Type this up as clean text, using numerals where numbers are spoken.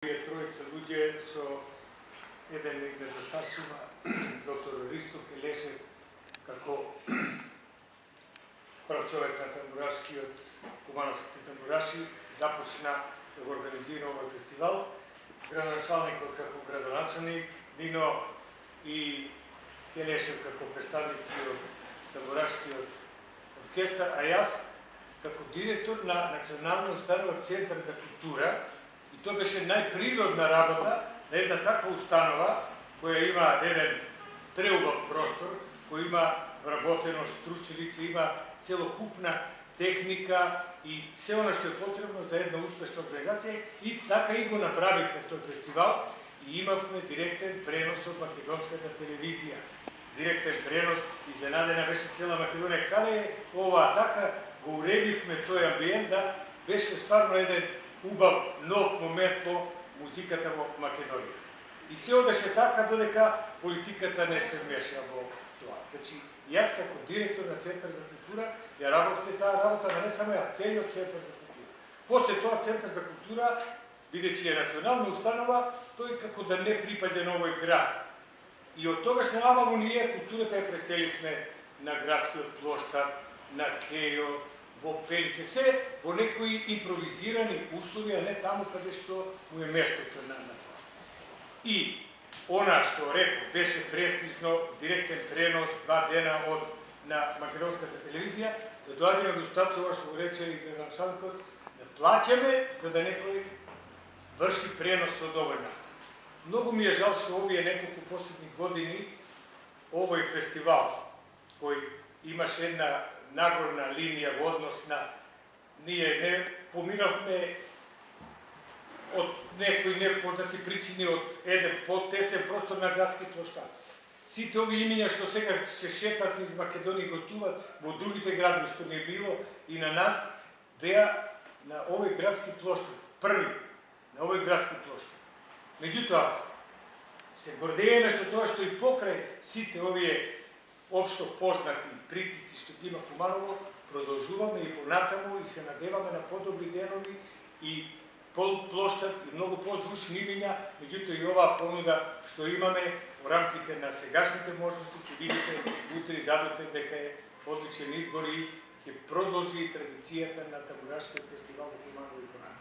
Тројца луѓе со еден недостатъцува, доктор Ристо Келешев, како прв човек на тамбурашкиот, кумановските тамбураши, започна да го организира овој фестивал. Градоначалникот како градоначалник, Нино и Келешев како представници од тамбурашкиот оркестар, а јас како директор на Национална установа Центар за култура. И тоа беше најприродна работа на една таква установа, која има еден преубав простор, кој има вработено стручни лица, има целокупна техника и се она што е потребно за една успешна организација. И така и го направивме тој фестивал и имавме директен пренос од македонската телевизија. Директен пренос, изненадена беше цела Македонија. Каде е ова? Така го уредивме тој амбиент да беше стварно еден убав нов момент во музиката во Македонија. И се одеше така додека политиката не се меша во тоа. Значи, јас како директор на Центар за култура ја работите таа работа, но не само ја, целиот Центар за култура. После тоа Центар за култура, бидејќи е национална установа, тој како да не припаѓа на овој град. И од тогаш наваму ние културата ја преселивме на градскиот плоштад, на Кејо, во Пелице, се во некои импровизирани услови, а не таму каде што му е местото на тоа. И она што реков беше престижно, директен пренос 2 дена од на македонската телевизија, да доаѓаме до статус, ова што го рече и градоначалникот, да плаќаме за да некој врши пренос од овој настан. Многу ми е жал што овие неколку последни години овој фестивал кој имаше една нагорна линија во однос на ние не помиравме од некои непознати причини од еден потесен простор на градски плоштад. Сите овие имиња што сега се шетат низ Македонија и гостуваат во другите градови што не било и на нас, беа на овој градски плоштад, први на овој градски плоштад. Меѓутоа, се гордееме со тоа што и покрај сите овие општо познати притисци што ги има Куманово, продолжуваме и понатаму и се надеваме на подобри денови и плоштад и многу позвучни имиња, меѓутоа и оваа понуда што имаме во рамките на сегашните можности, ќе видите утре и задутре дека е одличен избор и ќе продолжи традицијата на тамбурашкиот фестивал во Куманово и понатаму.